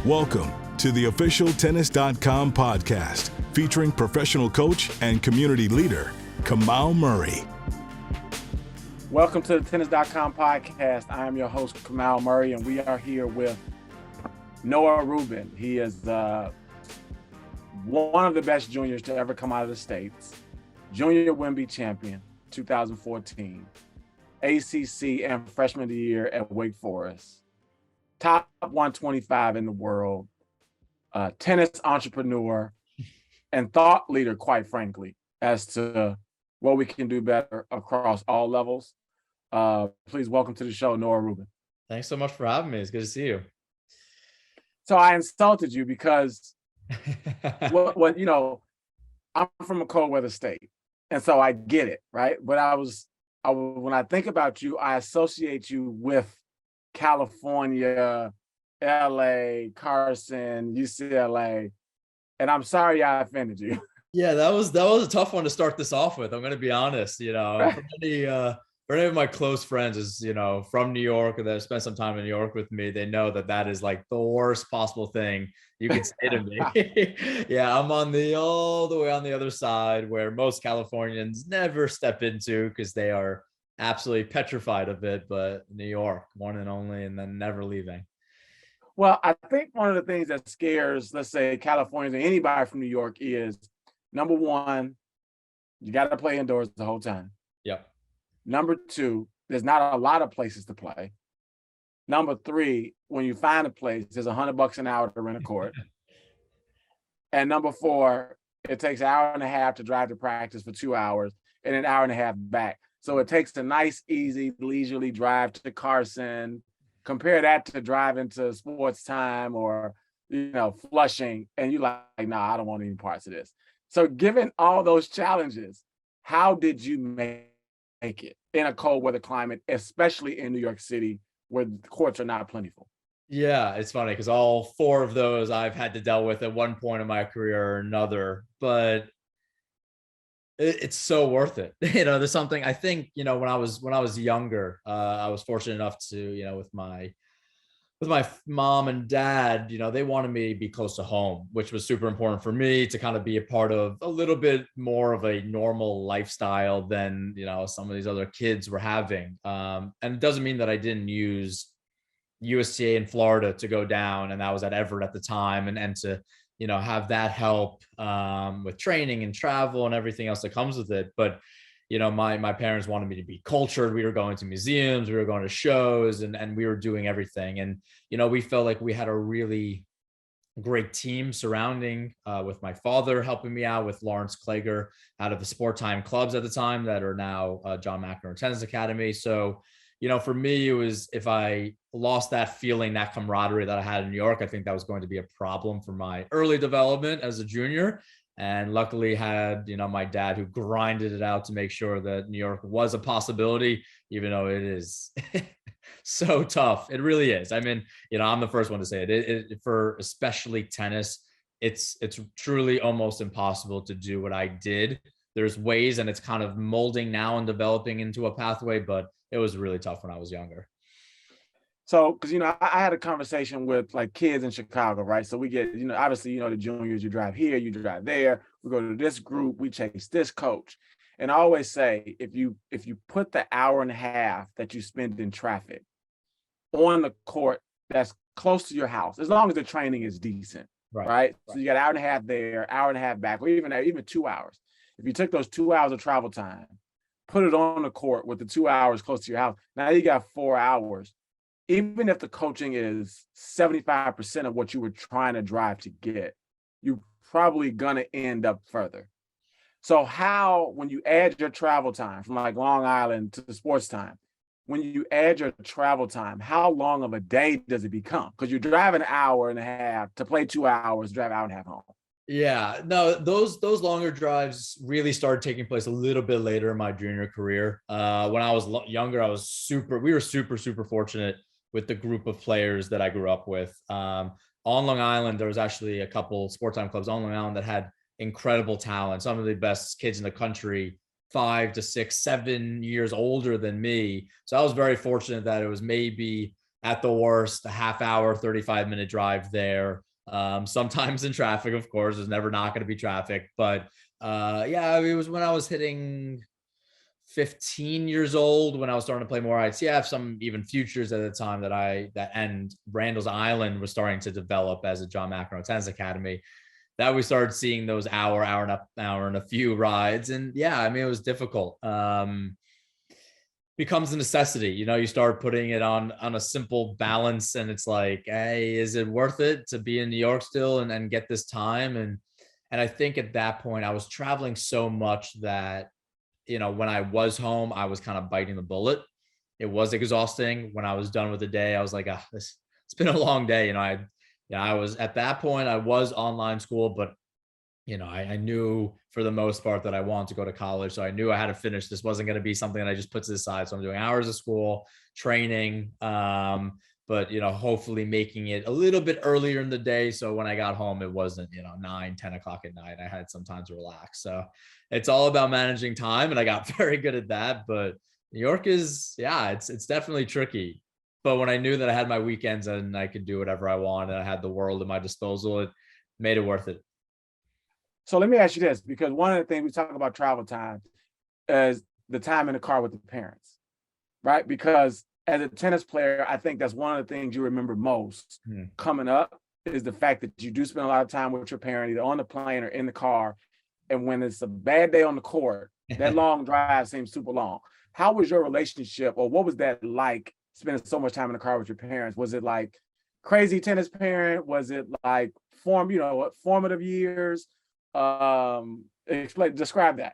Welcome to the official Tennis.com podcast featuring professional coach and community leader, Kamau Murray. Welcome to the Tennis.com podcast. I am your host, Kamau Murray, and we are here with Noah Rubin. He is one of the best juniors to ever come out of the States, Junior Wimby champion, 2014, ACC and Freshman of the Year at Wake Forest, top 125 in the world, tennis entrepreneur, and thought leader, quite frankly, as to what we can do better across all levels. Please welcome to the show, Noah Rubin. Thanks so much for having me. It's good to see you. So I insulted you because, I'm from a cold weather state, and so I get it, right? But when I think about you, I associate you with California, LA, Carson, UCLA, and I'm sorry I offended you. Yeah, that was a tough one to start this off with. I'm going to be honest. For any of my close friends is, from New York or that have spent some time in New York with me, they know that is like the worst possible thing you could say to me. Yeah, I'm all the way on the other side where most Californians never step into because they are absolutely petrified of it. But New York, one and only, and then never leaving. Well, I think one of the things that scares, let's say, Californians and anybody from New York is, number one, you got to play indoors the whole time. Yep. Number two, there's not a lot of places to play. Number three, when you find a place, there's $100 an hour to rent a court. And number four, it takes an hour and a half to drive to practice for 2 hours and an hour and a half back. So it takes a nice, easy, leisurely drive to Carson. Compare that to driving to Sports Time or, Flushing, and you're like, nah, I don't want any parts of this. So given all those challenges, how did you make it in a cold weather climate, especially in New York City, where the courts are not plentiful? Yeah, it's funny because all four of those I've had to deal with at one point in my career or another, but it's so worth it. There's something I think, when I was younger, I was fortunate enough to, with my mom and dad, they wanted me to be close to home, which was super important for me to kind of be a part of a little bit more of a normal lifestyle than, some of these other kids were having. And it doesn't mean that I didn't use USTA in Florida to go down, and that was at Everett at the time, and to, have that help with training and travel and everything else that comes with it. But my parents wanted me to be cultured. We were going to museums, we were going to shows, and we were doing everything. And, we felt like we had a really great team surrounding with my father helping me out, with Lawrence Klager out of the Sport Time clubs at the time that are now John McEnroe Tennis Academy. So, for me, it was, if I lost that feeling, that camaraderie that I had in New York, I think that was going to be a problem for my early development as a junior. And luckily had, my dad who grinded it out to make sure that New York was a possibility, even though it is so tough. It really is. I mean, I'm the first one to say it. For especially tennis, it's truly almost impossible to do what I did. There's ways, and it's kind of molding now and developing into a pathway, but it was really tough when I was younger. So, because, I had a conversation with like kids in Chicago, right? So we get, obviously, the juniors, you drive here, you drive there, we go to this group, we chase this coach. And I always say, if you put the hour and a half that you spend in traffic on the court that's close to your house, as long as the training is decent, right? So you got an hour and a half there, hour and a half back, or even 2 hours. If you took those 2 hours of travel time, put it on the court with the 2 hours close to your house, now you got 4 hours. Even if the coaching is 75% of what you were trying to drive to get, you're probably going to end up further. So when you add your travel time from like Long Island to the Sports Time, when you add your travel time, how long of a day does it become? Because you drive an hour and a half to play 2 hours, drive an hour and a half home. Yeah, no, those longer drives really started taking place a little bit later in my junior career. When I was younger, we were super fortunate with the group of players that I grew up with. On Long Island, there was actually a couple Sport Time clubs on Long Island that had incredible talent. Some of the best kids in the country, 5 to 6, 7 years older than me. So I was very fortunate that it was maybe at the worst, a half hour, 35-minute drive there. Sometimes in traffic, of course, there's never not going to be traffic, but yeah, it was when I was hitting 15 years old, when I was starting to play more ITF, some even futures at the time and Randall's Island was starting to develop as a John McEnroe Tennis Academy, that we started seeing those hour and a few rides. And yeah, I mean, it was difficult. Becomes a necessity, you start putting it on a simple balance, and it's like, hey, is it worth it to be in New York still and get this time? And I think at that point I was traveling so much that, when I was home, I was kind of biting the bullet. It was exhausting. When I was done with the day, I was like, it's been a long day. I was at that point, I was online school, but I knew for the most part that I wanted to go to college. So I knew I had to finish. This wasn't going to be something that I just put to the side. So I'm doing hours of school, training, but, hopefully making it a little bit earlier in the day. So when I got home, it wasn't, 9, 10 o'clock at night. I had some time to relax. So it's all about managing time. And I got very good at that. But New York is, it's definitely tricky. But when I knew that I had my weekends and I could do whatever I wanted, I had the world at my disposal, it made it worth it. So let me ask you this, because one of the things we talk about travel time is the time in the car with the parents, right? Because as a tennis player, I think that's one of the things you remember most coming up, is the fact that you do spend a lot of time with your parent, either on the plane or in the car. And when it's a bad day on the court, that long drive seems super long. How was your relationship, or what was that like, spending so much time in the car with your parents? Was it like crazy tennis parent? Was it like formative years? Describe that.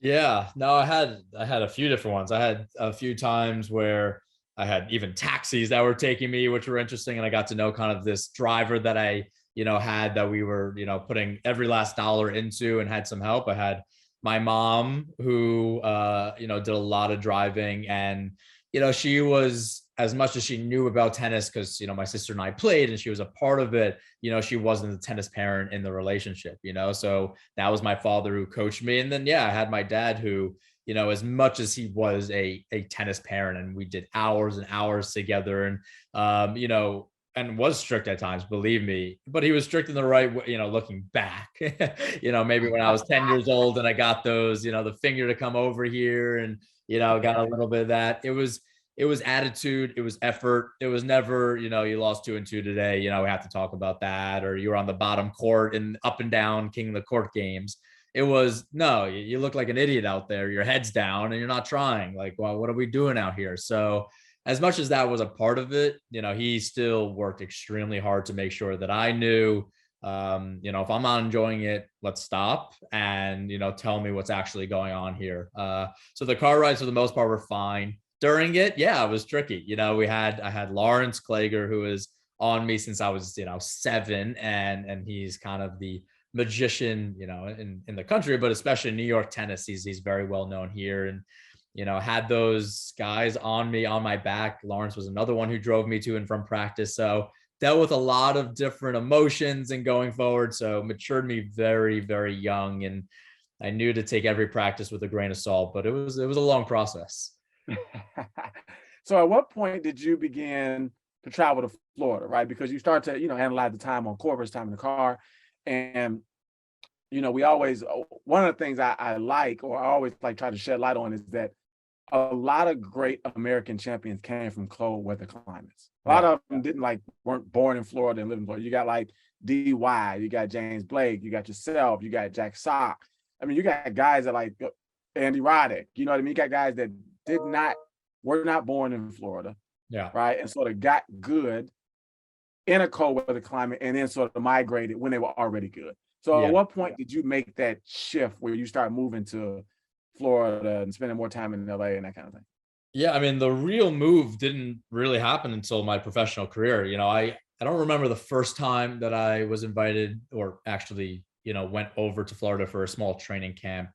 Yeah, no, I had a few different ones. I had a few times where I had even taxis that were taking me, which were interesting. And I got to know kind of this driver that I, had, that we were, putting every last dollar into, and had some help. I had my mom who, did a lot of driving, and, she was, as much as she knew about tennis, because, my sister and I played and she was a part of it, she wasn't the tennis parent in the relationship, so that was my father who coached me. And then, I had my dad who, as much as he was a tennis parent, and we did hours and hours together, and, and was strict at times, believe me, but he was strict in the right way, looking back, maybe when I was 10 years old and I got those, the finger to come over here, and, got a little bit of that. It was attitude, it was effort. It was never, you lost 2-2 today, we have to talk about that, or you were on the bottom court and up and down king of the court games. It was, no, you look like an idiot out there, your head's down and you're not trying. Like, well, what are we doing out here? So as much as that was a part of it, he still worked extremely hard to make sure that I knew, if I'm not enjoying it, let's stop and, tell me what's actually going on here. So the car rides for the most part were fine. During it, it was tricky. I had Lawrence Klager, who is on me since I was, 7, and he's kind of the magician, in the country, but especially in New York tennis, he's very well known here. And, had those guys on me, on my back. Lawrence was another one who drove me to and from practice. So dealt with a lot of different emotions and going forward. So matured me very, very young. And I knew to take every practice with a grain of salt, but it was a long process. So at what point did you begin to travel to Florida, right? Because you start to, analyze the time on court versus time in the car. And, we always, one of the things I like, or I always like try to shed light on, is that a lot of great American champions came from cold weather climates. A lot of them weren't born in Florida and lived in Florida. You got like D.Y., you got James Blake, you got yourself, you got Jack Sock. I mean, you got guys that like Andy Roddick, you know what I mean? You got guys that were not born in Florida. Yeah. Right. And sort of got good in a cold weather climate, and then sort of migrated when they were already good. So at what point did you make that shift where you start moving to Florida and spending more time in LA and that kind of thing? Yeah, I mean, the real move didn't really happen until my professional career. I don't remember the first time that I was invited, or actually, went over to Florida for a small training camp.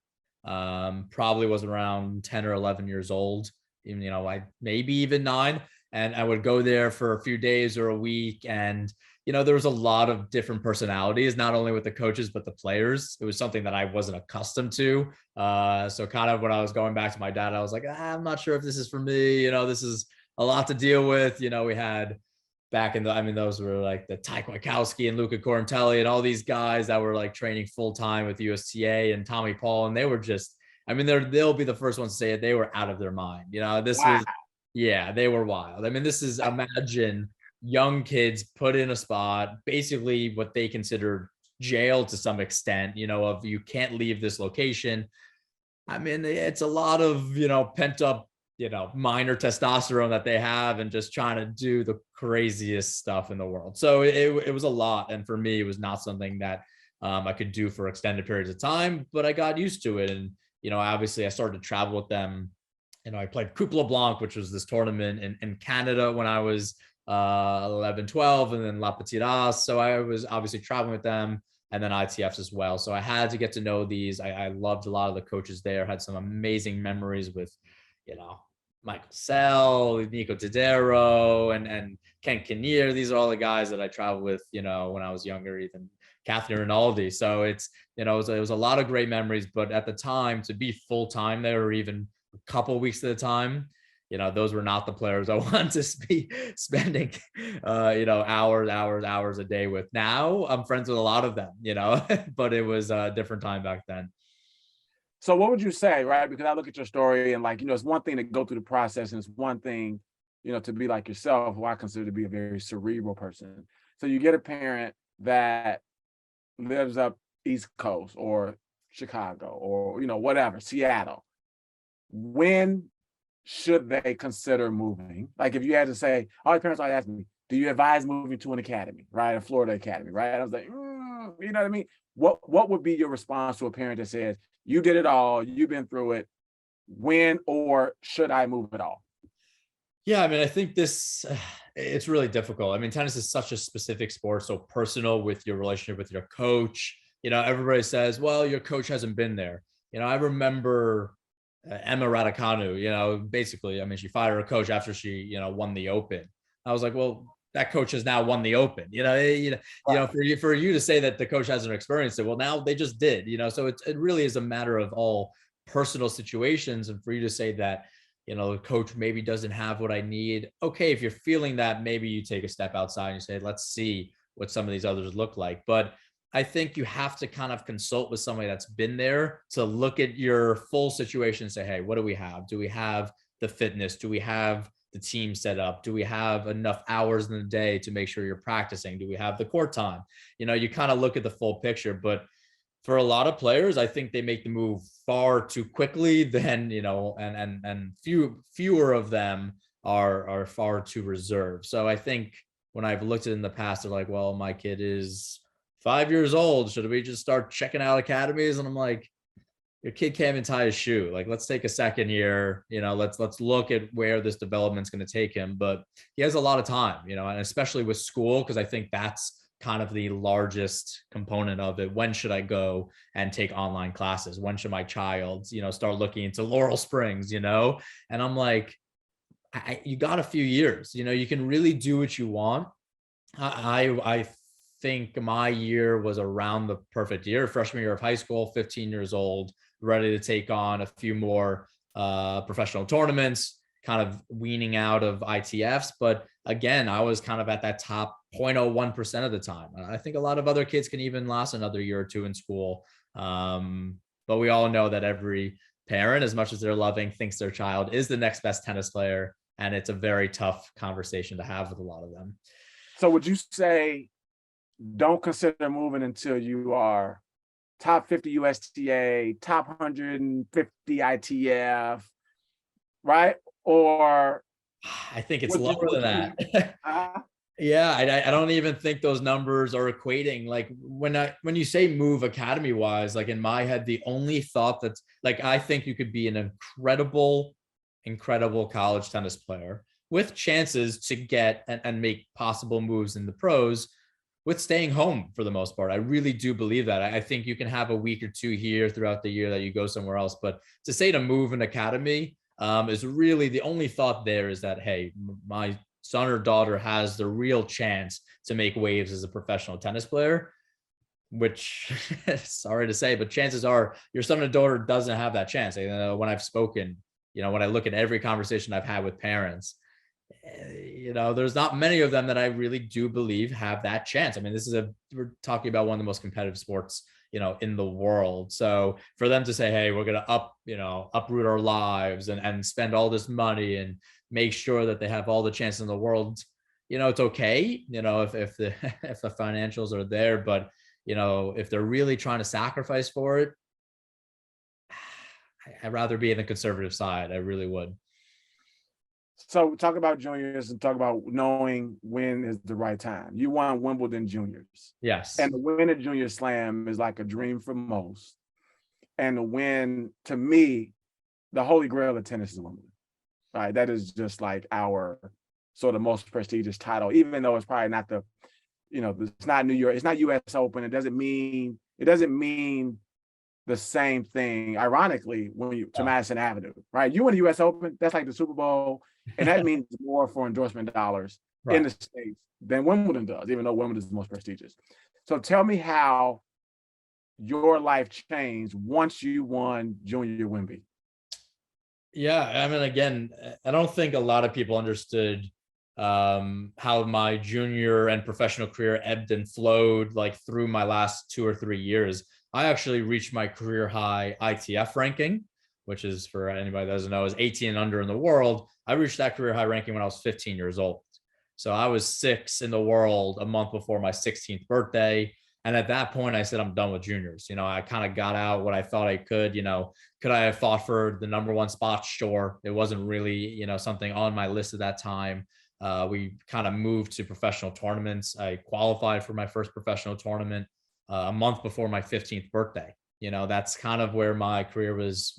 Probably was around 10 or 11 years old. I maybe even 9, and I would go there for a few days or a week. And, there was a lot of different personalities, not only with the coaches, but the players. It was something that I wasn't accustomed to. So kind of when I was going back to my dad, I was like, I'm not sure if this is for me. This is a lot to deal with. We had back in those were like the Ty Kwiatkowski and Luca Corantelli and all these guys that were like training full time with USTA and Tommy Paul. And they were just, they'll be the first ones to say it. They were out of their mind. They were wild. This is, imagine young kids put in a spot, basically what they considered jail to some extent, of you can't leave this location. It's a lot of, pent up, minor testosterone that they have and just trying to do the craziest stuff in the world. So it was a lot. And for me, it was not something that I could do for extended periods of time, but I got used to it. And, obviously I started to travel with them. I played Coupe LeBlanc, which was this tournament in Canada when I was 11, 12, and then La Petite As. So I was obviously traveling with them, and then ITFs as well. So I had to get to know these. I loved a lot of the coaches there, had some amazing memories with, Michael Sell, Nico Tadero, and Ken Kinnear. These are all the guys that I traveled with, when I was younger, even Catherine Rinaldi. So it's, it was a lot of great memories, but at the time to be full-time there, or even a couple of weeks at a time, those were not the players I wanted to be spending, hours a day with. Now I'm friends with a lot of them, but it was a different time back then. So what would you say, right? Because I look at your story and it's one thing to go through the process, and it's one thing, to be like yourself, who I consider to be a very cerebral person. So you get a parent that lives up East Coast or Chicago or, whatever, Seattle. When should they consider moving? Like if you had to say, all the parents always ask me, do you advise moving to an academy, right? A Florida academy, right? I was like, you know what I mean? What would be your response to a parent that says, you did it all, you've been through it, when or should I move at all? Yeah, I think it's really difficult. Tennis is such a specific sport, so personal with your relationship with your coach. Everybody says, well, your coach hasn't been there. I remember Emma Raducanu, basically, she fired her coach after she, won the Open. I was like, well, that coach has now won the Open, for you to say that the coach hasn't experienced it. Well, now they just did, so it really is a matter of all personal situations. And for you to say that, the coach maybe doesn't have what I need. Okay. If you're feeling that, maybe you take a step outside and you say, let's see what some of these others look like. But I think you have to kind of consult with somebody that's been there to look at your full situation and say, hey, what do we have? Do we have the fitness? Do we have the team set up? Do we have enough hours in the day to make sure you're practicing? Do we have the court time? You kind of look at the full picture, but for a lot of players, I think they make the move far too quickly then, and fewer of them are far too reserved. So I think when I've looked at it in the past, they're like, well, my kid is 5 years old. Should we just start checking out academies? And I'm like, your kid can't even tie his shoe. Like, let's take a second here. Let's look at where this development's going to take him. But he has a lot of time, and especially with school, because I think that's kind of the largest component of it. When should I go and take online classes? When should my child, start looking into Laurel Springs, And I'm like, you got a few years, you can really do what you want. I think my year was around the perfect year, freshman year of high school, 15 years old, ready to take on a few more professional tournaments, kind of weaning out of ITFs. But again, I was kind of at that top 0.01% of the time. I think a lot of other kids can even last another year or two in school. But we all know that every parent, as much as they're loving, thinks their child is the next best tennis player. And it's a very tough conversation to have with a lot of them. So would you say, don't consider moving until you are top 50 USTA, top 150 ITF, right? Or I think it's lower than that. Yeah, I don't even think those numbers are equating. Like when you say move academy wise, like in my head, the only thought that's like, I think you could be an incredible college tennis player with chances to get and make possible moves in the pros with staying home for the most part. I really do believe that. I think you can have a week or two here throughout the year that you go somewhere else. But to say to move an academy is really the only thought there is that, hey, my son or daughter has the real chance to make waves as a professional tennis player, which sorry to say, but chances are your son or daughter doesn't have that chance. When I've spoken, when I look at every conversation I've had with parents, there's not many of them that I really do believe have that chance. I mean, we're talking about one of the most competitive sports, in the world. So for them to say, hey, we're going to uproot our lives and spend all this money and make sure that they have all the chances in the world, it's okay, if the, if the financials are there, but, if they're really trying to sacrifice for it, I'd rather be in the conservative side. I really would. So talk about juniors and talk about knowing when is the right time. You won Wimbledon juniors. Yes. And the win at Junior Slam is like a dream for most. And the win, to me, the holy grail of tennis is Wimbledon. Right. That is just like our sort of most prestigious title, even though it's probably not it's not New York, it's not US Open. It doesn't mean the same thing, ironically, to Madison Avenue, right? You win the US Open, that's like the Super Bowl, and that means more for endorsement dollars in the States than Wimbledon does, even though Wimbledon is the most prestigious. So tell me how your life changed once you won Junior Wimby. Yeah, I mean, again, I don't think a lot of people understood how my junior and professional career ebbed and flowed like through my last 2 or 3 years. I actually reached my career high ITF ranking, which is, for anybody that doesn't know, is 18 and under in the world. I reached that career high ranking when I was 15 years old. So I was 6 in the world a month before my 16th birthday. And at that point, I said, I'm done with juniors. I kind of got out what I thought I could. Could I have fought for the #1 spot? Sure. It wasn't really, something on my list at that time. We kind of moved to professional tournaments. I qualified for my first professional tournament a month before my 15th birthday. That's kind of where my career was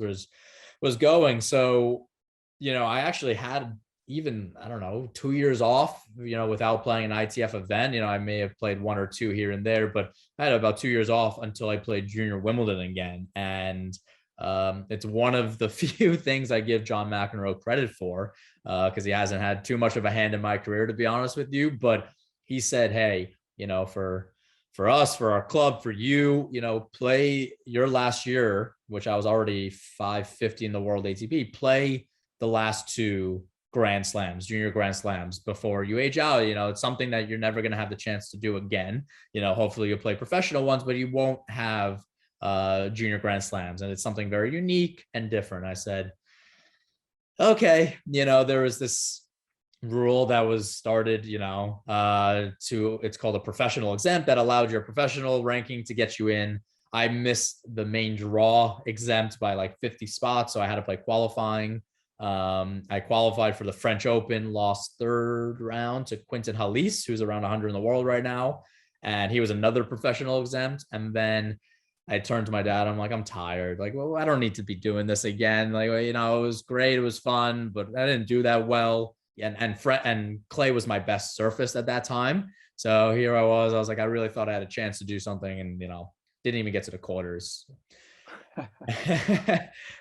going. So, I actually had even, I don't know, 2 years off, without playing an ITF event. I may have played 1 or 2 here and there, but I had about 2 years off until I played Junior Wimbledon again. And it's one of the few things I give John McEnroe credit for, because he hasn't had too much of a hand in my career, to be honest with you. But he said, hey, for us, for our club, for you, play your last year, which I was already 550 in the world ATP, play the last 2 Grand Slams, junior Grand Slams, before you age out. It's something that you're never going to have the chance to do again. Hopefully you'll play professional ones, but you won't have junior Grand Slams. And it's something very unique and different. I said, okay, there was this rule that was started, it's called a professional exempt that allowed your professional ranking to get you in. I missed the main draw exempt by like 50 spots. So I had to play qualifying. I qualified for the French Open, lost 3rd round to Quinton Halys, who's around 100 in the world right now. And he was another professional exempt. And then I turned to my dad. I'm like, I'm tired. Like, well, I don't need to be doing this again. Like, it was great. It was fun, but I didn't do that well. And clay was my best surface at that time. So here I was like, I really thought I had a chance to do something, and, didn't even get to the quarters.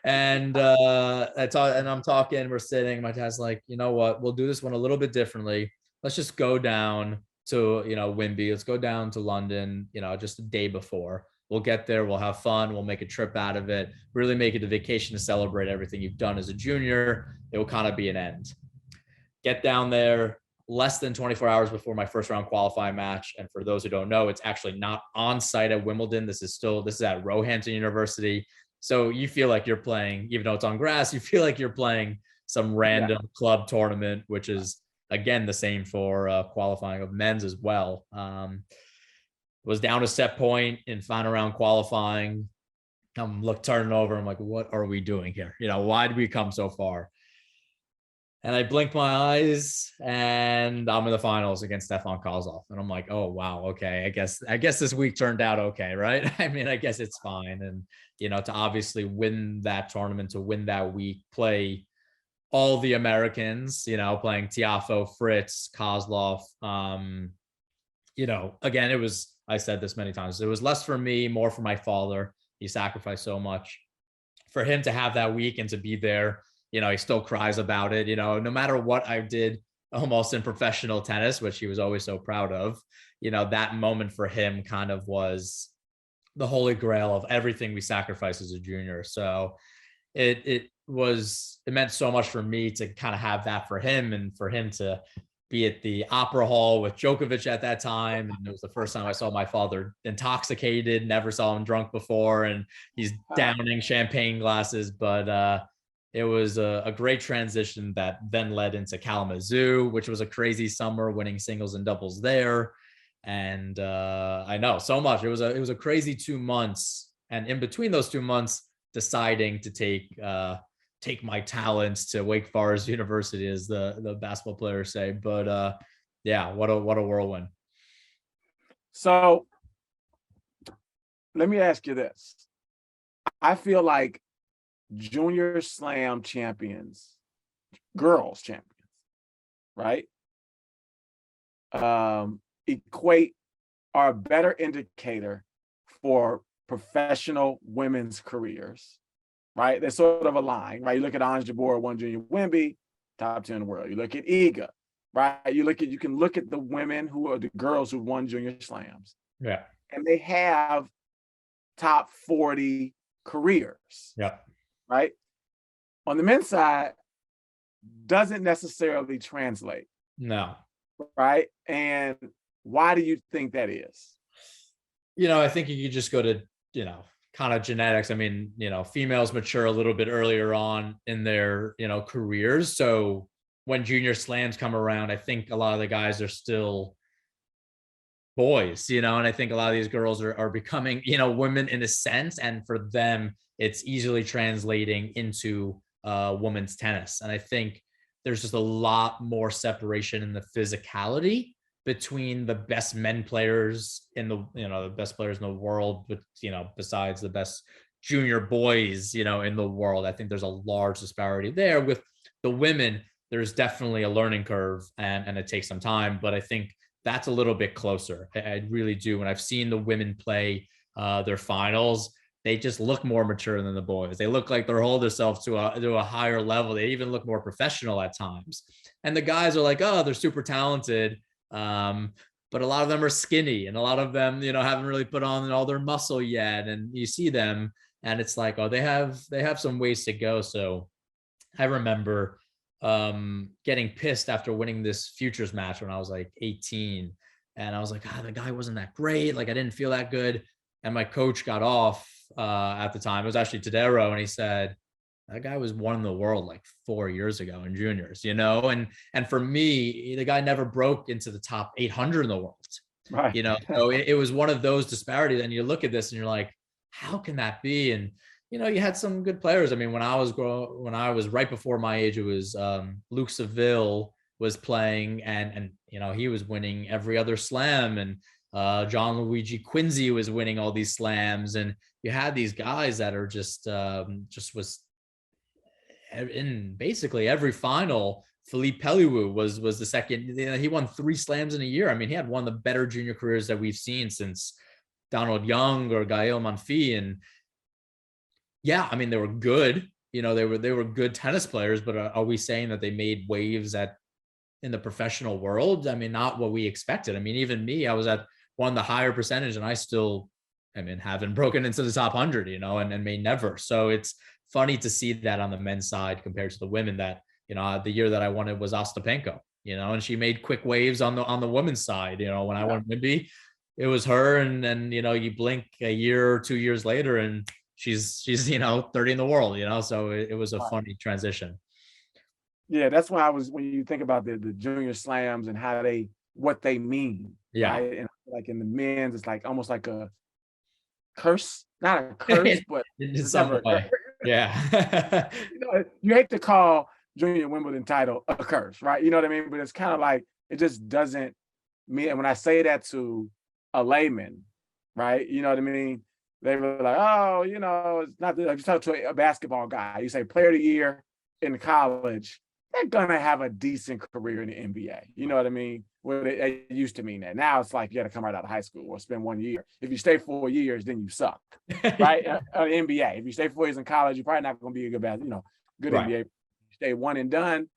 And I'm talking, we're sitting, my dad's like, you know what, we'll do this one a little bit differently. Let's just go down to, Wimby. Let's go down to London, just the day before. We'll get there. We'll have fun. We'll make a trip out of it. Really make it a vacation to celebrate everything you've done as a junior. It will kind of be an end. Get down there less than 24 hours before my first round qualifying match. And for those who don't know, it's actually not on site at Wimbledon. This is at Roehampton University. So you feel like you're playing, even though it's on grass, you feel like you're playing some random club tournament, which is, again, the same for qualifying of men's as well. Was down a set point in final round qualifying. I'm turning over. I'm like, what are we doing here? Why did we come so far? And I blinked my eyes, and I'm in the finals against Stefan Kozlov. And I'm like, oh, wow. Okay. I guess this week turned out okay. Right. I mean, I guess it's fine. And, to obviously win that tournament, to win that week, play all the Americans, playing Tiafoe, Fritz, Kozlov. Again, it was, I said this many times, it was less for me, more for my father. He sacrificed so much for him to have that week and to be there. He still cries about it, no matter what I did almost in professional tennis, which he was always so proud of, that moment for him kind of was the holy grail of everything we sacrificed as a junior. So it it meant so much for me to kind of have that for him, and for him to be at the Opera Hall with Djokovic at that time. And it was the first time I saw my father intoxicated, never saw him drunk before. And he's downing champagne glasses, but it was a great transition that then led into Kalamazoo, which was a crazy summer, winning singles and doubles there. And I know so much. It was a crazy 2 months. And in between those 2 months, deciding to take my talents to Wake Forest University, as the basketball players say. But yeah, what a whirlwind. So let me ask you this. I feel like junior slam champions, girls champions, right? Equate are a better indicator for professional women's careers, right? They're sort of aligned, right? You look at Anj Jabeur, won Junior Wimby, top 10 in the world. You look at Iga, right? You can look at the women who are the girls who won junior slams. Yeah. And they have top 40 careers. Yeah. Right? On the men's side, doesn't necessarily translate. No. Right? And why do you think that is? I think you could just go to, kind of genetics. I mean, females mature a little bit earlier on in their, careers. So when junior slams come around, I think a lot of the guys are still boys, and I think a lot of these girls are becoming, women in a sense. And for them, it's easily translating into women's tennis. And I think there's just a lot more separation in the physicality between the best men players in the best players in the world, but besides the best junior boys, in the world. I think there's a large disparity there. With the women, there's definitely a learning curve, and it takes some time, but I think that's a little bit closer. I really do. When I've seen the women play their finals, they just look more mature than the boys. They look like they're holding themselves to a higher level. They even look more professional at times. And the guys are like, oh, they're super talented. But a lot of them are skinny, and a lot of them, haven't really put on all their muscle yet. And you see them and it's like, oh, they have some ways to go. So I remember getting pissed after winning this futures match when I was like 18. And I was like, the guy wasn't that great. Like, I didn't feel that good. And my coach got off at the time. It was actually Tadero. And he said, that guy was one in the world like 4 years ago in juniors, and for me, the guy never broke into the top 800 in the world, right? So it was one of those disparities. And you look at this and you're like, how can that be? And, you had some good players. I mean, when I was right before my age, it was Luke Seville was playing, and he was winning every other slam, and John Luigi Quincy was winning all these slams. And you had these guys that are just was in basically every final. Philippe Pelliou was the second. He won 3 slams in a year. I mean, he had one of the better junior careers that we've seen since Donald Young or Gael Monfils. And yeah, I mean, they were good. They were good tennis players. But are we saying that they made waves in the professional world? I mean, not what we expected. I mean, even me, I was at one of the higher percentage, and I still, haven't broken into the top 100, and may never. So it's funny to see that on the men's side compared to the women. That the year that I won it was Ostapenko, and she made quick waves on the women's side. When I won Wimby, it was her, and then you blink a year or 2 years later, and she's 30 in the world. So it was a funny transition. Yeah, that's why when you think about the junior slams and what they mean. Yeah, right? And like in the men's, it's like almost like a curse, not a curse, but in some way. Yeah. You hate to call junior Wimbledon title a curse, right? You know what I mean? But it's kind of like, it just doesn't mean, and when I say that to a layman, right? You know what I mean? They were like, oh, it's not that. You talk to a basketball guy, you say player of the year in college, they're gonna have a decent career in the NBA. You know what I mean? Well, it used to mean that. Now it's like you got to come right out of high school or spend 1 year. If you stay 4 years, then you suck, right? NBA. If you stay 4 years in college, you're probably not going to be a good, good right. NBA. If you stay one and done,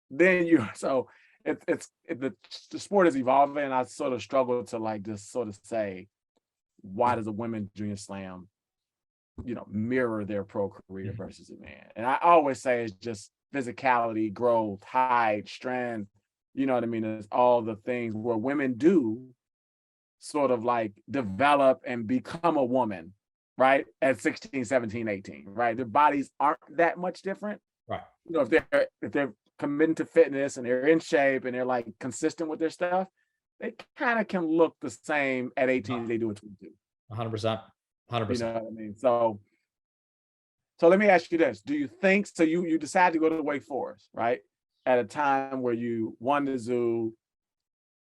then you. So the sport is evolving, and I sort of struggle to just sort of say, why does a women's junior slam mirror their pro career versus a man. And I always say it's just physicality, growth, height, strength, you know what I mean? It's all the things where women do sort of like develop and become a woman, right? At 16, 17, 18, right? Their bodies aren't that much different. Right. If they're committing to fitness and they're in shape and they're like consistent with their stuff, they kind of can look the same at 18 as they do at 22. 100%. 100%. You know what I mean? So let me ask you this. Do you think, so you decide to go to Wake Forest, right? At a time where you won the Zoo,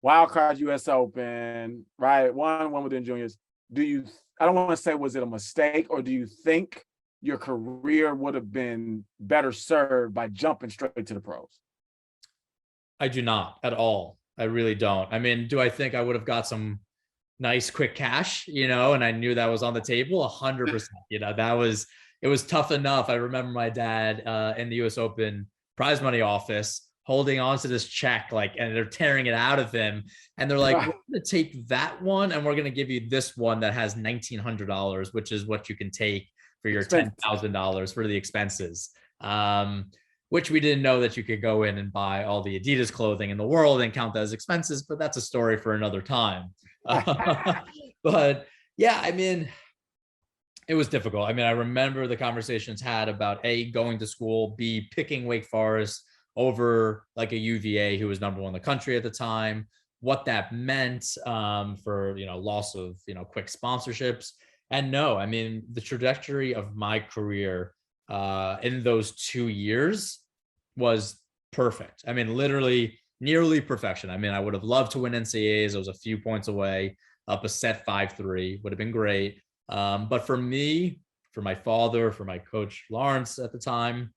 wild card US Open, right? Won Wimbledon Juniors. I don't want to say, was it a mistake, or do you think your career would have been better served by jumping straight to the pros? I do not at all. I really don't. I mean, do I think I would have got some nice quick cash, and I knew that was on the table? 100%. It was tough enough. I remember my dad in the US Open prize money office holding on to this check, and they're tearing it out of him. And they're like, we're going to take that one and we're going to give you this one that has $1,900, which is what you can take for your $10,000 for the expenses. Which we didn't know that you could go in and buy all the Adidas clothing in the world and count that as expenses, but that's a story for another time. But yeah, I mean, it was difficult. I mean, I remember the conversations had about A, going to school, B, picking Wake Forest over like a UVA who was number one in the country at the time, what that meant for, loss of, quick sponsorships. And no, I mean, the trajectory of my career in those 2 years was perfect. I mean, literally nearly perfection. I mean, I would have loved to win NCAAs. I was a few points away, up a set 5-3, would have been great. But for me, for my father, for my coach Lawrence at the time,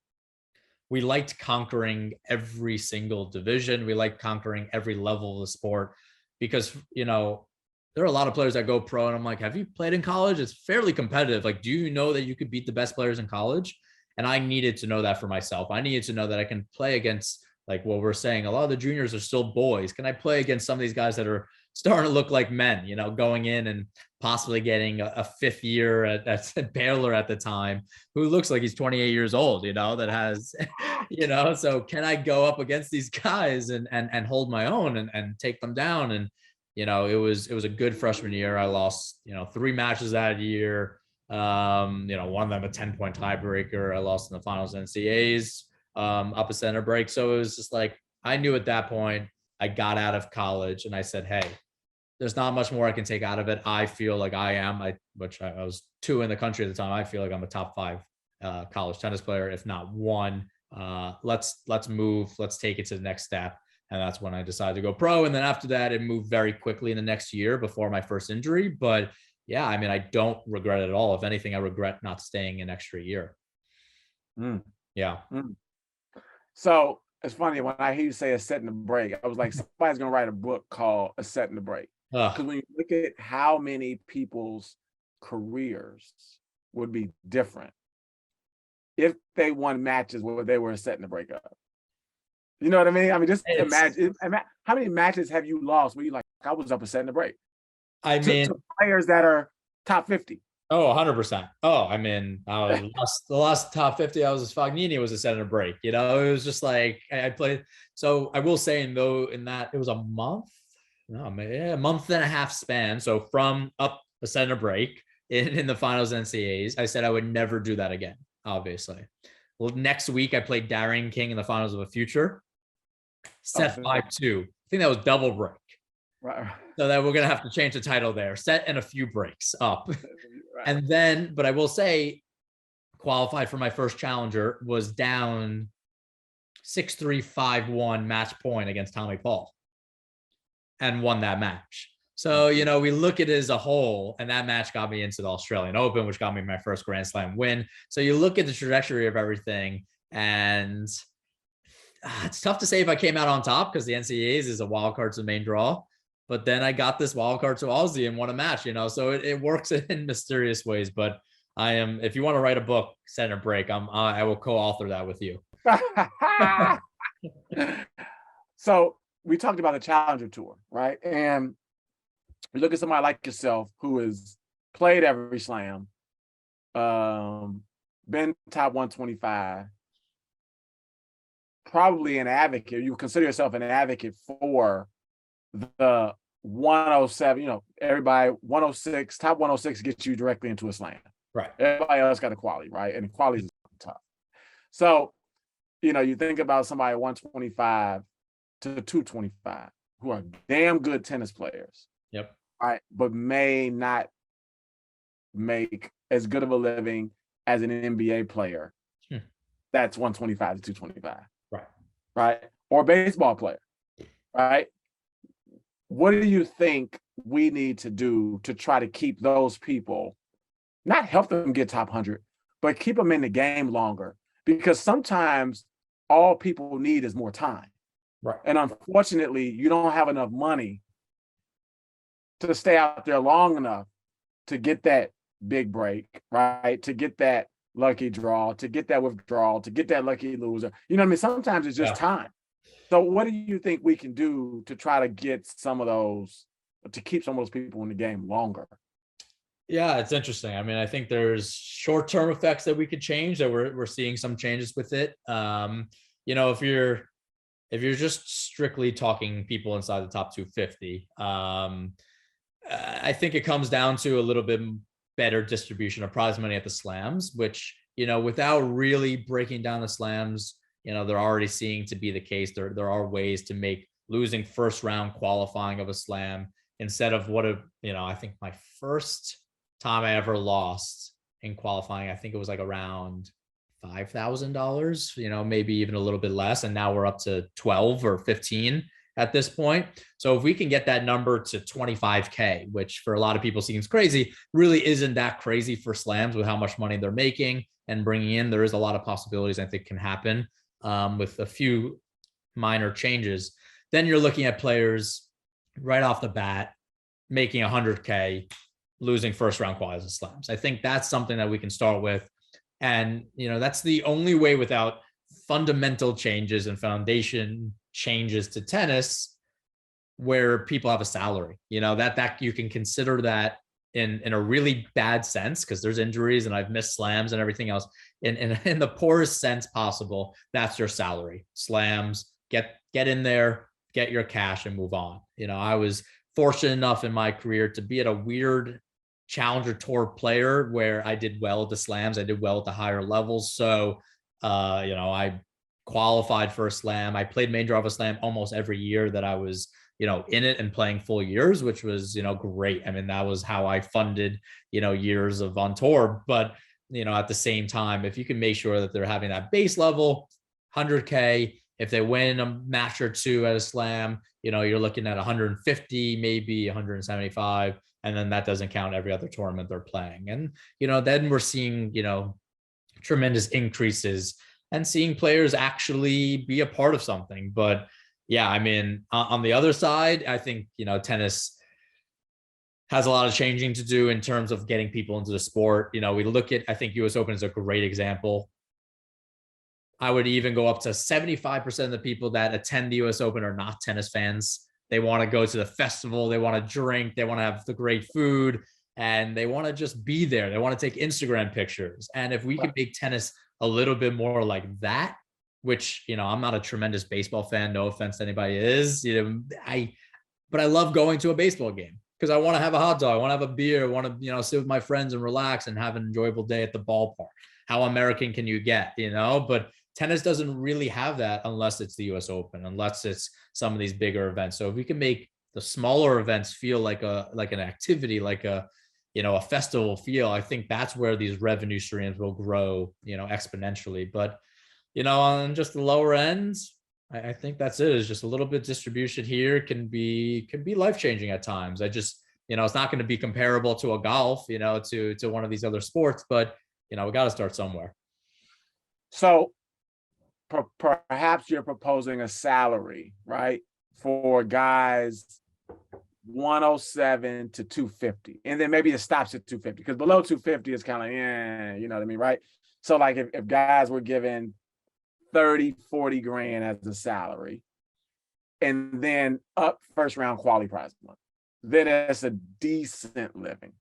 we liked conquering every single division. We liked conquering every level of the sport because, there are a lot of players that go pro and I'm like, have you played in college? It's fairly competitive. Like, do you know that you could beat the best players in college? And I needed to know that for myself. I needed to know that I can play against, like what we're saying, a lot of the juniors are still boys. Can I play against some of these guys that are starting to look like men, going in and possibly getting a fifth year at Baylor at the time, who looks like he's 28 years old, that has, so can I go up against these guys and hold my own and take them down? And, it was a good freshman year. I lost, 3 matches that year. One of them a 10-point tiebreaker. I lost in the finals NCAAs, up a center break. So it was just like, I knew at that point I got out of college and I said, hey, there's not much more I can take out of it. I feel like I was 2 in the country at the time. I feel like I'm a top 5 college tennis player, if not 1. Let's move. Let's take it to the next step. And that's when I decided to go pro. And then after that, it moved very quickly in the next year before my first injury. But yeah, I mean, I don't regret it at all. If anything, I regret not staying an extra year. Yeah. So it's funny when I hear you say a set and a break, I was like, somebody's going to write a book called A Set and a Break. Because when you look at how many people's careers would be different if they won matches where they were a set and a break up. You know what I mean? I mean, just imagine how many matches have you lost where you like, I was up a set and a break? I mean, to players that are top 50. Oh, 100%. Oh, I mean, the last top 50, I was as Fognini was a set and a break. It was just like I played. So I will say, in that it was a month and a half span. So from up a set and a break in the finals NCAAs, I said I would never do that again. Obviously, well, next week I played Darren King in the finals of a future. Set 5-2. I think that was double break. Right. So that we're going to have to change the title there. Set and a few breaks up. Right. And then, but I will say, qualified for my first challenger, was down 6-3, 5-1 match point against Tommy Paul and won that match. So, we look at it as a whole, and that match got me into the Australian Open, which got me my first Grand Slam win. So you look at the trajectory of everything, and it's tough to say if I came out on top because the NCAAs is a wild card to the main draw. But then I got this wild card to Aussie and won a match, so it works in mysterious ways. But if you want to write a book, Set and a Break, I will co-author that with you. So we talked about the Challenger Tour, right? And you look at somebody like yourself who has played every slam, been top 125, probably an advocate. You consider yourself an advocate for the 107, everybody 106, top 106 gets you directly into a slam. Right. Everybody else got a quality, right? And quality is tough. So, you think about somebody 125 to 225 who are damn good tennis players. Yep. Right. But may not make as good of a living as an NBA player. That's 125 to 225. Right. Right. Or a baseball player. Right. What do you think we need to do to try to keep those people, not help them get top 100, but keep them in the game longer? Because sometimes all people need is more time. Right. And unfortunately, you don't have enough money to stay out there long enough to get that big break, right? To get that lucky draw, to get that withdrawal, to get that lucky loser. You know what I mean? Sometimes it's just time. So what do you think we can do to try to get some of those, to keep some of those people in the game longer? Yeah, it's interesting. I mean, I think there's short-term effects that we could change, that we're seeing some changes with it. If you're just strictly talking people inside the top 250, I think it comes down to a little bit better distribution of prize money at the slams, which, without really breaking down the slams, they're already seeing to be the case. There are ways to make losing first round qualifying of a slam, instead of I think my first time I ever lost in qualifying, I think it was like around $5,000, maybe even a little bit less. And now we're up to 12 or 15 at this point. So if we can get that number to 25K, which for a lot of people seems crazy, really isn't that crazy for slams with how much money they're making and bringing in. There is a lot of possibilities I think can happen with a few minor changes. Then you're looking at players right off the bat making 100K, losing first round qualies of slams. I think that's something that we can start with. And, that's the only way, without fundamental changes and foundation changes to tennis, where people have a salary, that you can consider that in a really bad sense, because there's injuries and I've missed slams and everything else. In the poorest sense possible, that's your salary. Slams, get in there, get your cash and move on. I was fortunate enough in my career to be at a weird Challenger Tour player where I did well at the slams. I did well at the higher levels. So, I qualified for a slam. I played main draw of a slam almost every year that I was, in it and playing full years, which was, great. I mean, that was how I funded, years of on tour. But, at the same time, if you can make sure that they're having that base level, 100K, if they win a match or two at a slam, you're looking at 150, maybe 175. And then that doesn't count every other tournament they're playing. And, then we're seeing, tremendous increases and seeing players actually be a part of something. But yeah, I mean, on the other side, I think, tennis has a lot of changing to do in terms of getting people into the sport. We look at, I think US Open is a great example. I would even go up to 75% of the people that attend the US Open are not tennis fans. They want to go to the festival. They want to drink. They want to have the great food, and they want to just be there. They want to take Instagram pictures. And if we could make tennis a little bit more like that, which, I'm not a tremendous baseball fan, no offense to anybody is, but I love going to a baseball game because I want to have a hot dog. I want to have a beer. I want to, sit with my friends and relax and have an enjoyable day at the ballpark. How American can you get, but tennis doesn't really have that unless it's the US Open, unless it's some of these bigger events. So if we can make the smaller events feel like an activity, like a festival feel, I think that's where these revenue streams will grow, exponentially. But, on just the lower ends, I think that's it. Is just a little bit distribution here can be life-changing at times. I just, it's not going to be comparable to a golf, to one of these other sports, but, we got to start somewhere. So perhaps you're proposing a salary, right, for guys 107 to 250, and then maybe it stops at 250, because below 250 is kind of like, you know what I mean, right? So like if guys were given 30, 40 grand as a salary, and then up first round quality prize money, then it's a decent living.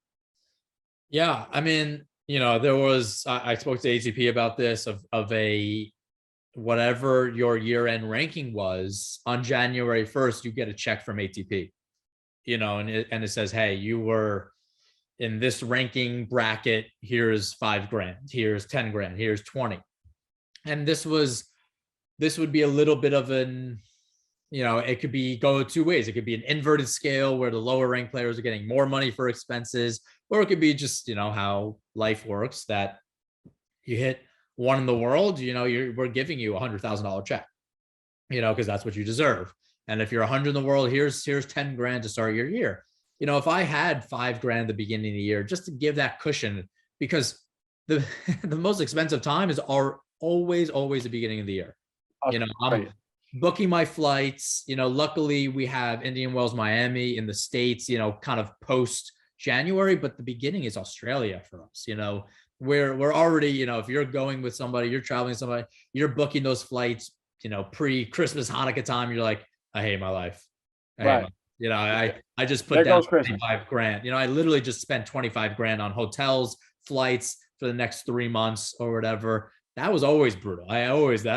Yeah, I mean, There was, I spoke to ATP about this of a, whatever your year-end ranking was on January 1st, you get a check from ATP, and it says, hey, you were in this ranking bracket. Here's $5,000. Here's $10,000. Here's 20. And this would be a little bit of an, it could go two ways. It could be an inverted scale where the lower ranked players are getting more money for expenses, or it could be just, how life works, that you hit one in the world, we're giving you $100,000 check, because that's what you deserve. And if you're 100 in the world, here's $10,000 to start your year. If I had $5,000 at the beginning of the year, just to give that cushion, because the most expensive time is always the beginning of the year. I'm booking my flights. Luckily we have Indian Wells, Miami in the States, kind of post January, but the beginning is Australia for us. We're already, if you're going with somebody, you're traveling with somebody, you're booking those flights, pre-Christmas, Hanukkah time. You're like, I hate my life. I just put down $25,000. I literally just spent $25,000 on hotels, flights for the next 3 months or whatever. That was always brutal. That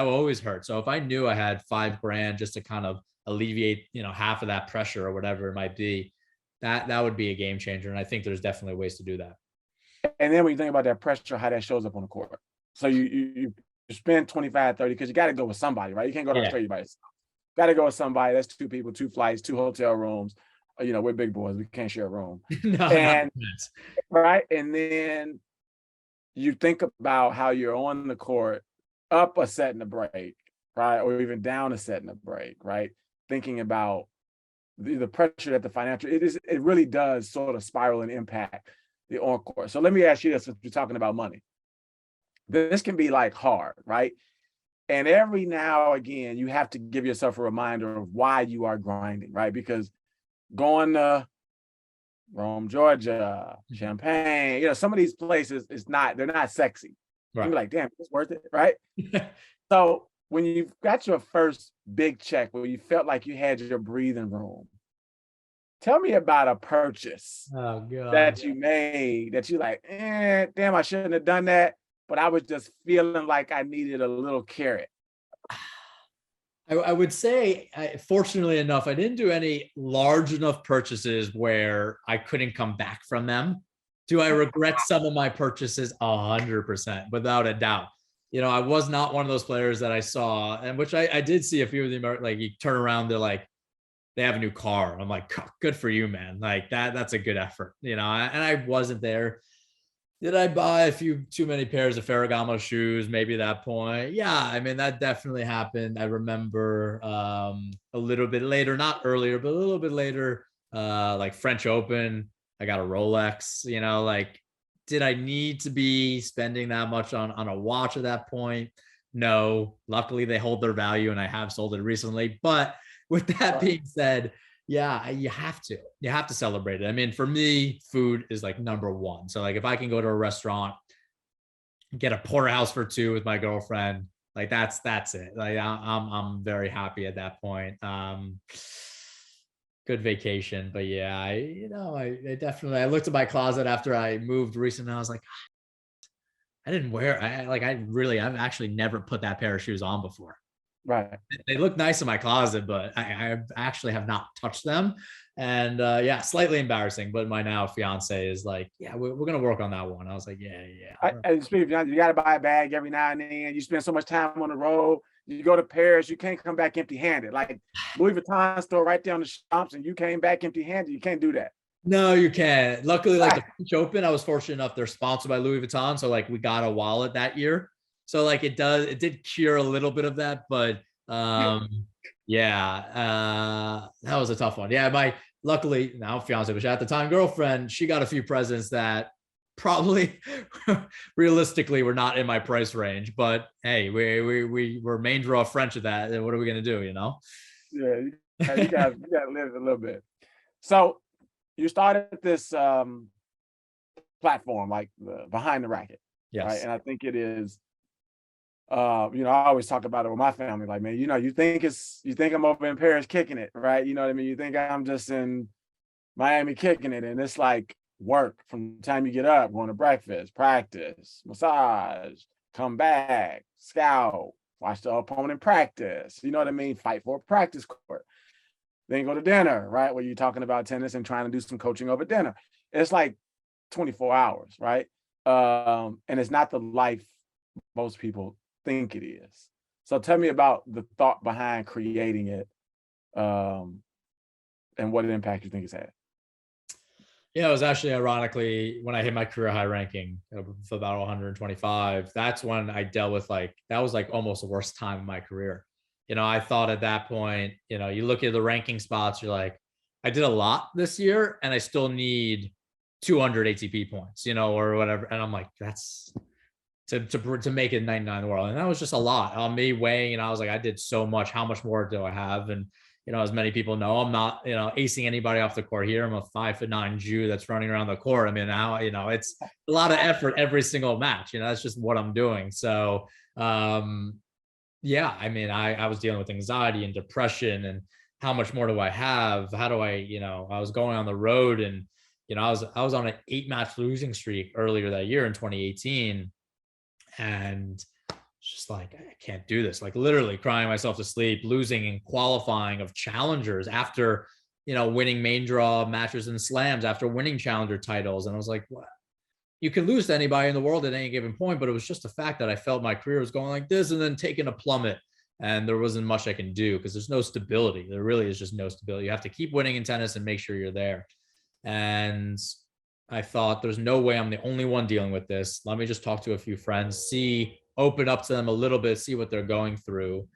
always hurt. So if I knew I had $5,000 just to kind of alleviate, half of that pressure or whatever it might be, that would be a game changer. And I think there's definitely ways to do that. And then when you think about that pressure, how that shows up on the court. So you spend 25, 30, because you got to go with somebody, right? You can't go to Australia by yourself. Got to go with somebody. That's 2 people, 2 flights, 2 hotel rooms. We're big boys. We can't share a room. Right. And then you think about how you're on the court, up a set in a break, right? Or even down a set in a break, right? Thinking about the pressure that the financial, it really does sort of spiral and impact the on court. So let me ask you this, since we're talking about money. This can be like hard, right? And every now and again, you have to give yourself a reminder of why you are grinding, right? Because going to Rome, Georgia, Champaign, some of these places, they're not sexy. Right. You're like, damn, it's worth it, right? So when you got your first big check, where you felt like you had your breathing room, tell me about a purchase that you made that you like, damn, I shouldn't have done that, but I was just feeling like I needed a little carrot. I would say, fortunately enough, I didn't do any large enough purchases where I couldn't come back from them. Do I regret some of my purchases? 100%, without a doubt. I was not one of those players that I saw, and which I did see a few of them, like you turn around, they're like, they have a new car. I'm like, good for you, man. Like that's a good effort, and I wasn't there. Did I buy a few too many pairs of Ferragamo shoes? Maybe at that point. Yeah, I mean, that definitely happened. I remember a little bit later, not earlier, but a little bit later, like French Open, I got a Rolex, like, did I need to be spending that much on a watch at that point? No. Luckily, they hold their value, and I have sold it recently. But with that being said, yeah, you have to celebrate it. I mean, for me, food is like number one. So like if I can go to a restaurant, get a porterhouse for 2 with my girlfriend, like that's it. Like I'm very happy at that point. Good vacation. But yeah, I definitely, I looked at my closet after I moved recently, and I was like, I didn't wear, I've actually never put that pair of shoes on before. Right. They look nice in my closet, but I actually have not touched them. And slightly embarrassing. But my now fiance is like, yeah, we're going to work on that one. I was like, yeah. And speaking of, you got to buy a bag every now and then. You spend so much time on the road. You go to Paris, you can't come back empty-handed. Like Louis Vuitton store right there on the shops, and you came back empty-handed. You can't do that. No, you can't. Luckily, like the French Open, I was fortunate enough, they're sponsored by Louis Vuitton. So like we got a wallet that year. So like it did cure a little bit of that, but that was a tough one. Yeah, my luckily now fiance, but at the time girlfriend, she got a few presents that probably realistically were not in my price range. But hey, we were main draw French at that. And what are we gonna do? Yeah, you gotta live a little bit. So you started this platform, like Behind the Racquet. Yes. Right? And I think it is. I always talk about it with my family. Like, man, you think I'm over in Paris kicking it, right? You know what I mean? You think I'm just in Miami kicking it, and it's like work from the time you get up, going to breakfast, practice, massage, come back, scout, watch the opponent practice. You know what I mean? Fight for a practice court. Then go to dinner, right? Where you're talking about tennis and trying to do some coaching over dinner. It's like 24 hours, right? And it's not the life most people think it is. So tell me about the thought behind creating it, and what impact you think it's had. Yeah, it was actually ironically when I hit my career high ranking of about 125. That's when I dealt with that was almost the worst time of my career. I thought at that point, you look at the ranking spots, you're like, I did a lot this year and I still need 200 ATP points, or whatever. And I'm like, that's to make it 99 in the world. And that was just a lot on me weighing. And I was like, I did so much. How much more do I have? And as many people know, I'm not, acing anybody off the court here. I'm a 5'9" Jew that's running around the court. I mean, now, it's a lot of effort every single match. That's just what I'm doing. So, yeah, I mean, I was dealing with anxiety and depression and how much more do I have? How do I, I was going on the road and, I was on an 8-match losing streak earlier that year in 2018. And just like, I can't do this, literally crying myself to sleep, losing and qualifying of challengers after, winning main draw matches and slams, after winning challenger titles. And I was like, what? You can lose to anybody in the world at any given point, but it was just the fact that I felt my career was going like this and then taking a plummet and there wasn't much I can do because there's no stability. There really is just no stability. You have to keep winning in tennis and make sure you're there. And I thought there's no way I'm the only one dealing with this. Let me just talk to a few friends, open up to them a little bit, see what they're going through.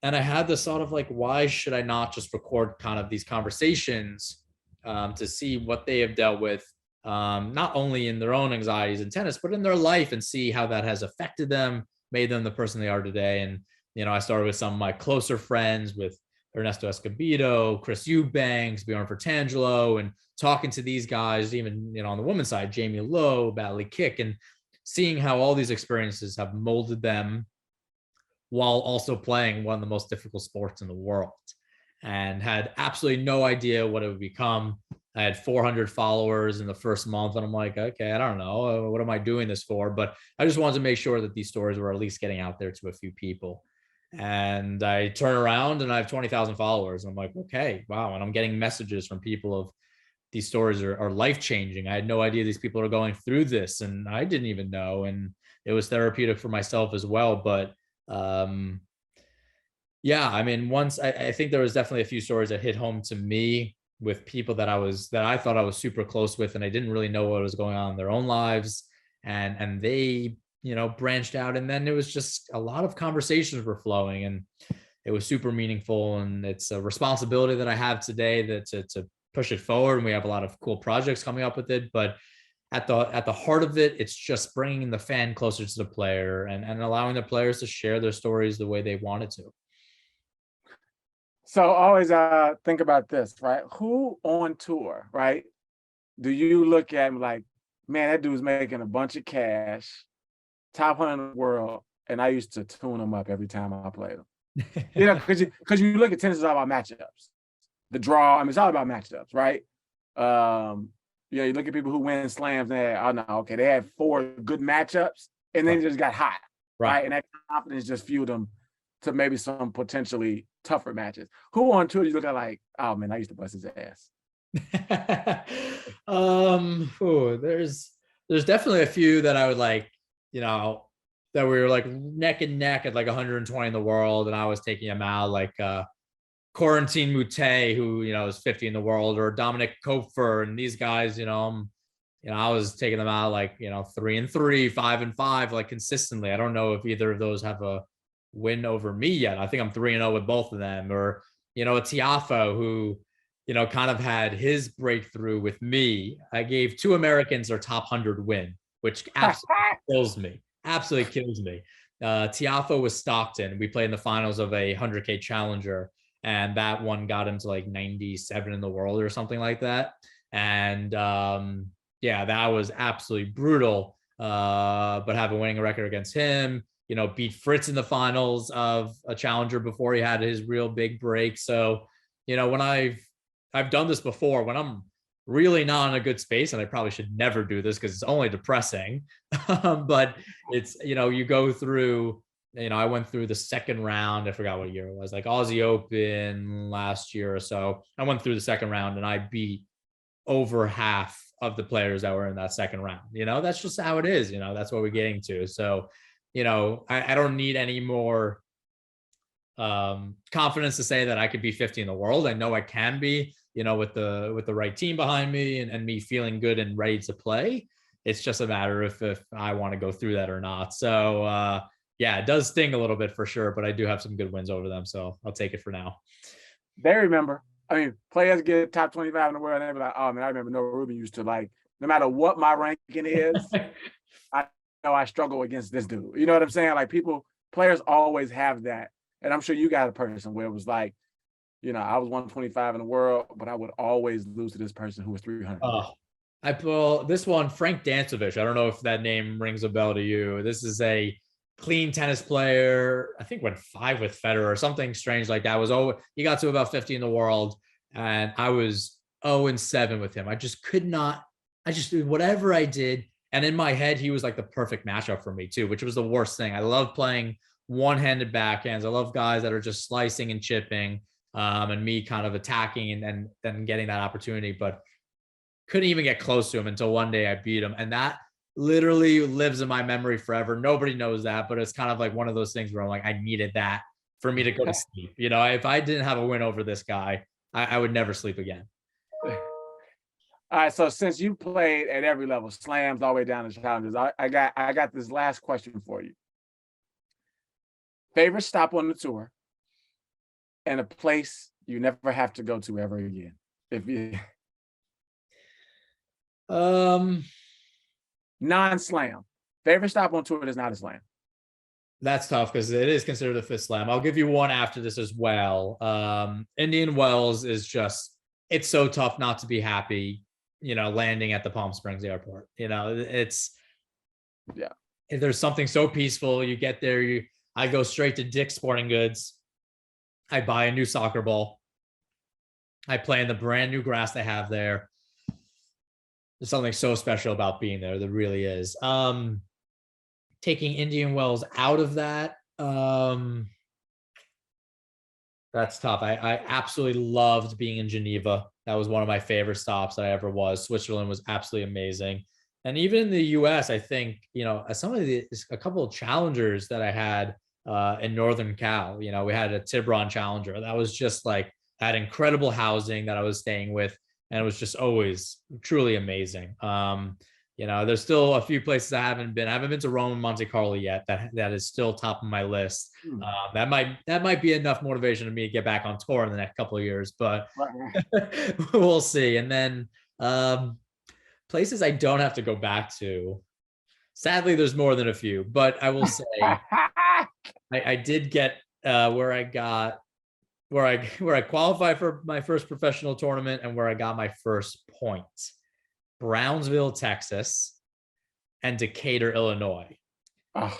And I had this thought of why should I not just record kind of these conversations to see what they have dealt with, not only in their own anxieties in tennis, but in their life and see how that has affected them, made them the person they are today. And, I started with some of my closer friends with Ernesto Escobedo, Chris Eubanks, Bjorn Fertangelo, and talking to these guys, even, on the women's side, Jamie Lowe, Badley Kick, and seeing how all these experiences have molded them while also playing one of the most difficult sports in the world, and had absolutely no idea what it would become. I had 400 followers in the first month, and I'm like, okay, I don't know. What am I doing this for? But I just wanted to make sure that these stories were at least getting out there to a few people. And I turn around and I have 20,000 followers. And I'm like, okay, wow. And I'm getting messages from people of these stories are life-changing. I had no idea these people are going through this, and I didn't even know. And it was therapeutic for myself as well. But yeah, I mean, I think there was definitely a few stories that hit home to me with people that I thought I was super close with, and I didn't really know what was going on in their own lives. And they, branched out, and then it was just a lot of conversations were flowing, and it was super meaningful. And it's a responsibility that I have today to push it forward. And we have a lot of cool projects coming up with it, but at the heart of it, it's just bringing the fan closer to the player and allowing the players to share their stories the way they wanted to. So always think about this, right? Who on tour, right? Do you look at him like, man, that dude's making a bunch of cash, top 100 in the world, and I used to tune him up every time I played him. Because you look at tennis, it's all about matchups. The draw, I mean, it's all about matchups, right? You look at people who win slams, and they had 4 good matchups, and then they just got hot, right? And that confidence just fueled them to maybe some potentially tougher matches. Who on tour do you look at like, oh man, I used to bust his ass? There's definitely a few that I would like, that we were like neck and neck at 120 in the world, and I was taking him out, like Corentin Moutet, who is 50 in the world, or Dominic Kopfer, and these guys, I was taking them out 3-3, 5-5, consistently. I don't know if either of those have a win over me yet. I think I'm 3-0 with both of them. Or a Tiafoe, who kind of had his breakthrough with me. I gave 2 Americans their top 100 win, which absolutely kills me. Tiafoe was Stockton. We played in the finals of a 100K challenger, and that one got him to 97 in the world or something like that. And that was absolutely brutal. But have a winning record against him, beat Fritz in the finals of a challenger before he had his real big break. So, when I've done this before, when I'm really not in a good space. And I probably should never do this because it's only depressing. But it's, you go through, I went through the second round. I forgot what year it was, like Aussie Open last year or so. I went through the second round and I beat over half of the players that were in that second round. That's just how it is. That's what we're getting to. So, I don't need any more confidence to say that I could be 50 in the world. I know I can be, with the right team behind me and me feeling good and ready to play. It's just a matter of if I want to go through that or not. So, yeah, it does sting a little bit for sure, but I do have some good wins over them. So I'll take it for now. They remember. I mean, players get top 25 in the world and they be like, oh man, I remember no Rubin used to, like, no matter what my ranking is, I know I struggle against this dude. You know what I'm saying? Like players always have that. And I'm sure you got a person where it was like, I was 125 in the world, but I would always lose to this person who was 300. Oh, I pull this one, Frank Dancevich. I don't know if that name rings a bell to you. This is a clean tennis player. I think went 5 with Federer or something strange like that. He got to about 50 in the world, and I was 0-7 with him. I just could not. I just did whatever I did, and in my head, he was like the perfect matchup for me too, which was the worst thing. I love playing one-handed backhands. I love guys that are just slicing and chipping, and me kind of attacking and then getting that opportunity, but couldn't even get close to him until one day I beat him, and that literally lives in my memory forever. Nobody knows that, but it's kind of like one of those things where I'm like, I needed that for me to go to sleep. If I didn't have a win over this guy, I would never sleep again. All right, so since you played at every level, slams all the way down to challenges, I got this last question for you. Favorite stop on the tour and a place you never have to go to ever again? If you non-slam. Favorite stop on tour is not a slam. That's tough because it is considered a fifth slam. I'll give you one after this as well. Indian Wells is just, it's so tough not to be happy, landing at the Palm Springs airport. There's something so peaceful. You get there, I go straight to Dick's Sporting Goods. I buy a new soccer ball. I play in the brand new grass they have there. There's something so special about being there. There really is. Taking Indian Wells out of that, that's tough. I absolutely loved being in Geneva. That was one of my favorite stops that I ever was. Switzerland was absolutely amazing. And even in the US, I think, a couple of challengers that I had in Northern Cal, we had a Tiburon Challenger that was just like, had incredible housing that I was staying with. And it was just always truly amazing. There's still a few places I haven't been. I haven't been to Rome and Monte Carlo yet. That is still top of my list. That might be enough motivation for me to get back on tour in the next couple of years, but we'll see. And then places I don't have to go back to. Sadly, there's more than a few, but I will say I did get where I qualified for my first professional tournament and where I got my first point. Brownsville, Texas, and Decatur, Illinois. Oh.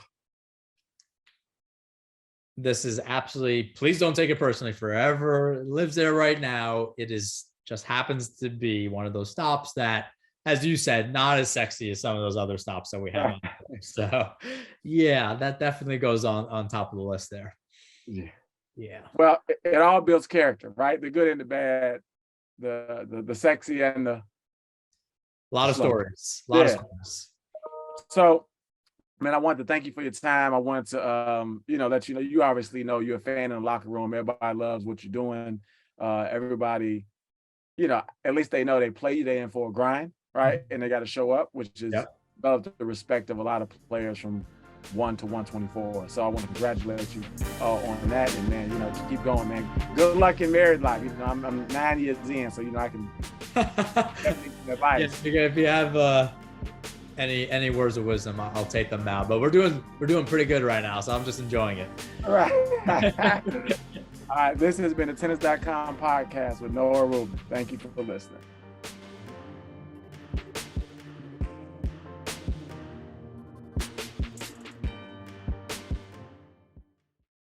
This is absolutely, please don't take it personally, forever lives there right now. It is just happens to be one of those stops that, as you said, not as sexy as some of those other stops that we have. So yeah, that definitely goes on top of the list there. Yeah. Well, it all builds character, right? The good and the bad, the sexy and the. A lot of stories. A lot of stories. So, man, I wanted to thank you for your time. I wanted to, let you know, you obviously know you're a fan in the locker room. Everybody loves what you're doing. Everybody, at least they know they play you. They in for a grind, right? And they got to show up, which is developed the respect of a lot of players from 1 to 124. So I want to congratulate you on that. And man, keep going, man. Good luck in married life. I'm 9 years in, so I can advice. If you have any words of wisdom, I'll take them now. But we're doing pretty good right now, so I'm just enjoying it. All right. All right. This has been the Tennis.com podcast with Noah Rubin. Thank you for listening.